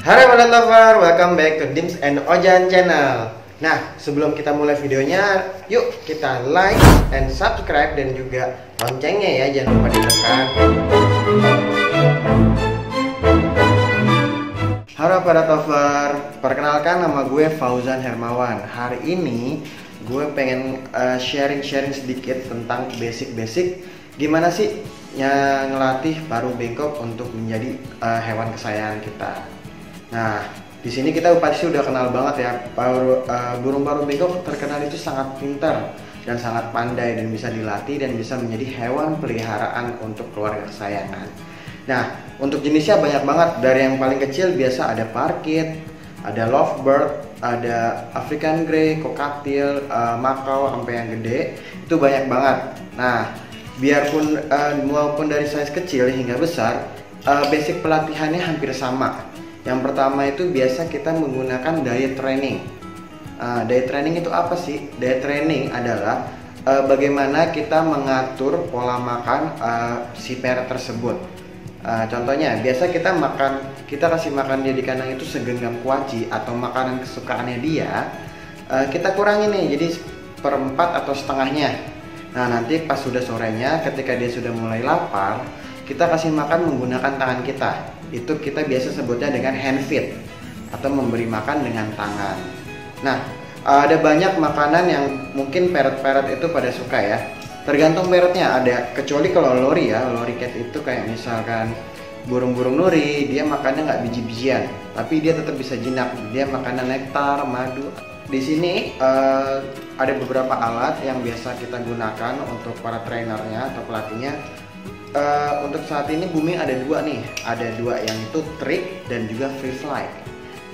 Halo Pet Lover, welcome back to Dims and Ojan channel. Nah, sebelum kita mulai videonya, yuk kita like and subscribe dan juga loncengnya ya, jangan lupa ditekan. Halo Pet Lover, perkenalkan nama gue Fauzan Hermawan. Hari ini gue pengen sharing sedikit tentang basic gimana sih ngelatih paruh bengkok untuk menjadi hewan kesayangan kita. Nah, di sini kita pasti udah kenal banget ya, burung paruh bengkok terkenal itu sangat pintar dan sangat pandai dan bisa dilatih dan bisa menjadi hewan peliharaan untuk keluarga kesayangan. Nah, untuk jenisnya banyak banget, dari yang paling kecil biasa ada parkit, ada lovebird, ada African Grey, cockatiel, Macau, sampai yang gede itu banyak banget. Nah, biarpun maupun dari size kecil hingga besar, basic pelatihannya hampir sama. Yang pertama itu biasa kita menggunakan diet training. Diet training itu apa sih? Diet training adalah bagaimana kita mengatur pola makan si parrot tersebut. Contohnya, biasa kita kasih makan dia di kandang itu segenggam kuaci atau makanan kesukaannya dia, kita kurangi nih jadi seperempat atau setengahnya. Nah, nanti pas sudah sorenya ketika dia sudah mulai lapar, kita kasih makan menggunakan tangan kita. Itu kita biasa sebutnya dengan hand feed atau memberi makan dengan tangan. Nah, ada banyak makanan yang mungkin parrot itu pada suka ya. Tergantung parrotnya, ada, kecuali kalau lori ya, lori cat itu kayak misalkan burung-burung nuri, dia makannya nggak biji-bijian, tapi dia tetap bisa jinak. Dia makannya nektar, madu. Di sini ada beberapa alat yang biasa kita gunakan untuk para trainernya atau pelatihnya. Untuk saat ini booming ada dua nih, yang itu trick dan juga free flight.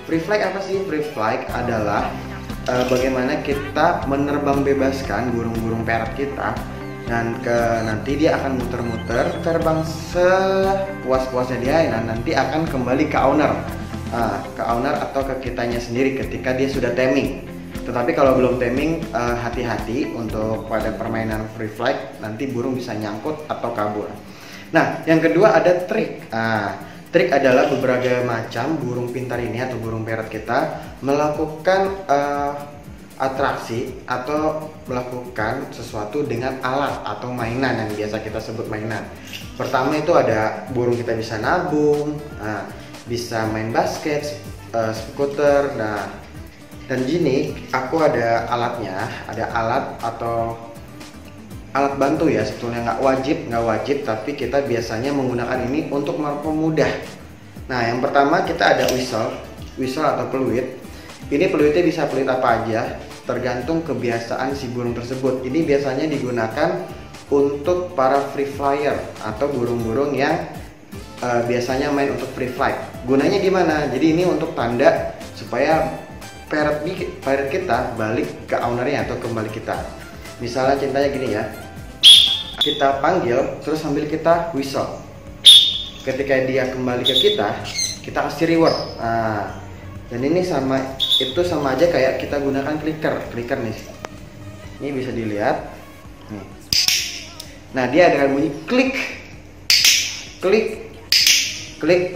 Free flight apa sih? Free flight adalah bagaimana kita menerbang bebaskan burung-burung parrot kita, dan nanti dia akan muter-muter terbang sepuas-puasnya dia, dan nanti akan kembali ke owner, atau ke kitanya sendiri ketika dia sudah taming. Tetapi kalau belum taming, hati-hati untuk pada permainan free flight, nanti burung bisa nyangkut atau kabur. Nah, yang kedua ada trick. Trik adalah beberapa macam burung pintar ini atau burung parrot kita melakukan atraksi atau melakukan sesuatu dengan alat atau mainan yang biasa kita sebut mainan. Pertama itu ada burung kita bisa nabung, bisa main basket, skuter. Nah, dan gini aku ada alatnya, ada alat atau alat bantu ya, sebetulnya nggak wajib, tapi kita biasanya menggunakan ini untuk mempermudah. Nah, yang pertama kita ada whistle atau peluit. Ini peluitnya bisa peluit apa aja, tergantung kebiasaan si burung tersebut. Ini biasanya digunakan untuk para free flyer atau burung-burung yang biasanya main untuk free flight. Gunanya gimana? Jadi ini untuk tanda supaya parrot kita balik ke ownernya atau kembali kita. Misalnya cintanya gini ya, kita panggil terus sambil kita whistle. Ketika dia kembali ke kita kasih reward. Dan ini sama aja kayak kita gunakan clicker nih. Ini bisa dilihat nih. Nah, dia akan bunyi klik.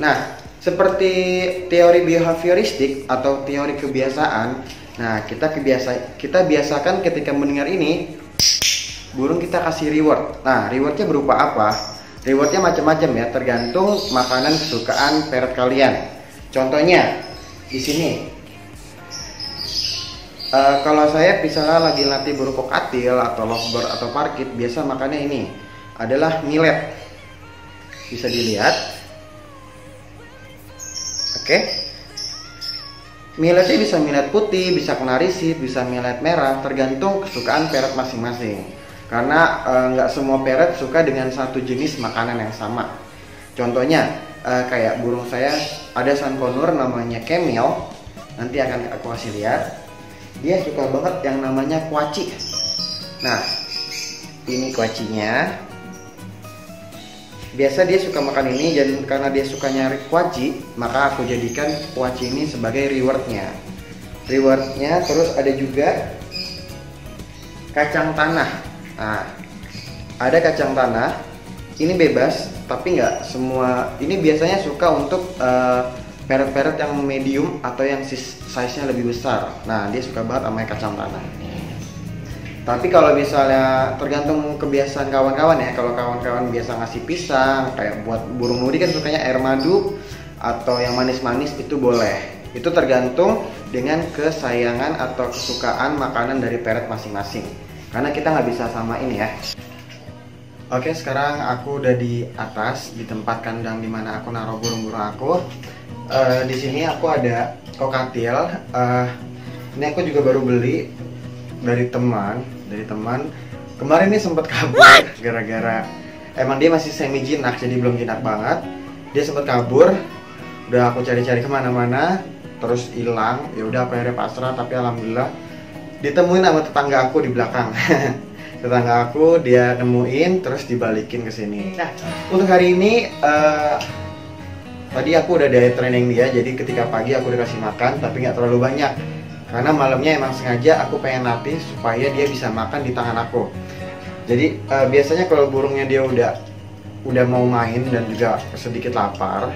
Nah, seperti teori behavioristik atau teori kebiasaan. Nah, kita biasakan ketika mendengar ini, burung kita kasih reward. Nah, rewardnya berupa apa? Rewardnya macam-macam ya, tergantung makanan kesukaan parrot kalian. Contohnya di sini, kalau saya misalnya lagi latih burung cockatiel atau lovebird atau parkit, biasa makannya ini adalah millet. Bisa dilihat, oke. Milletnya bisa millet putih, bisa kenari seed, bisa millet merah, tergantung kesukaan parrot masing-masing. Karena nggak semua parrot suka dengan satu jenis makanan yang sama. Contohnya kayak burung saya ada sunconur namanya camel, nanti akan aku kasih lihat. Dia suka banget yang namanya kuaci. Nah, ini kuacinya. Biasa dia suka makan ini, dan karena dia suka nyari kuaci, maka aku jadikan kuaci ini sebagai rewardnya. Terus ada juga kacang tanah. Nah, ada kacang tanah. Ini bebas, tapi nggak semua. Ini biasanya suka untuk parrot-parrot yang medium atau yang size-nya lebih besar. Nah, dia suka banget sama kacang tanah. Tapi kalau misalnya tergantung kebiasaan kawan-kawan ya. Kalau kawan-kawan biasa ngasih pisang, kayak buat burung nuri kan sukanya air madu atau yang manis-manis, itu boleh. Itu tergantung dengan kesayangan atau kesukaan makanan dari parrot masing-masing. Karena kita nggak bisa samain ya. Oke, sekarang aku udah di atas di tempat kandang dimana aku naruh burung-burung aku. Di sini aku ada kokatil. Ini aku juga baru beli dari teman. Kemarin ini sempat kabur gara-gara emang dia masih semi jinak, jadi belum jinak banget. Dia sempat kabur. Udah aku cari-cari kemana-mana, terus hilang. Ya udah aku akhirnya pasrah. Tapi alhamdulillah ditemuin sama tetangga aku di belakang. Tetangga aku dia nemuin, terus dibalikin ke sini. Nah, untuk hari ini tadi aku udah diet training dia, jadi ketika pagi aku udah kasih makan, tapi nggak terlalu banyak. Karena malamnya emang sengaja aku pengen latih supaya dia bisa makan di tangan aku. Jadi biasanya kalau burungnya dia udah mau main dan juga sedikit lapar,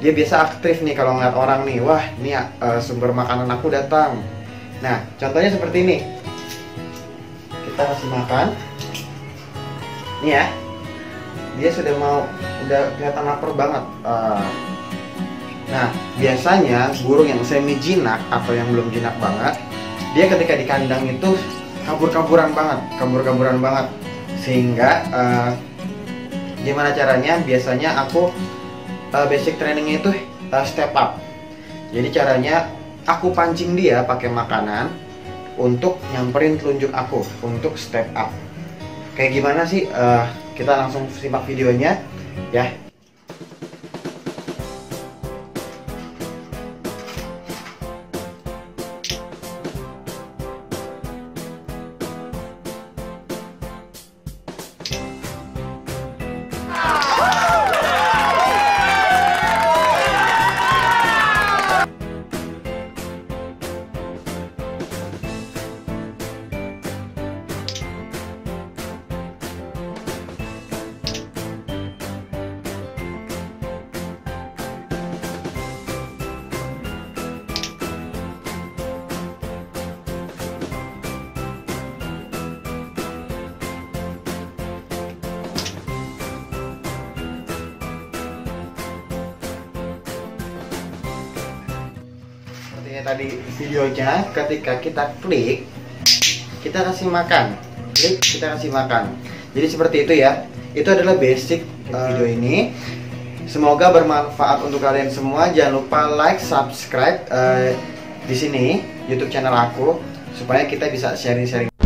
dia biasa aktif nih kalau ngeliat orang nih, wah ini sumber makanan aku datang. Nah, contohnya seperti ini. Kita kasih makan. Nih ya. Dia udah kelihatan lapar banget. Nah, biasanya burung yang semi jinak atau yang belum jinak banget, dia ketika di kandang itu kabur-kaburan banget. Sehingga gimana caranya? Biasanya aku basic trainingnya itu step up. Jadi caranya aku pancing dia pakai makanan untuk nyamperin telunjuk aku untuk step up. Kayak gimana sih? Kita langsung simak videonya ya. Tadi videonya, ketika kita klik, kita kasih makan, kita kasih makan. Jadi seperti itu ya. Itu adalah basic video ini. Semoga bermanfaat untuk kalian semua. Jangan lupa like, subscribe di sini YouTube channel aku supaya kita bisa sharing-sharing.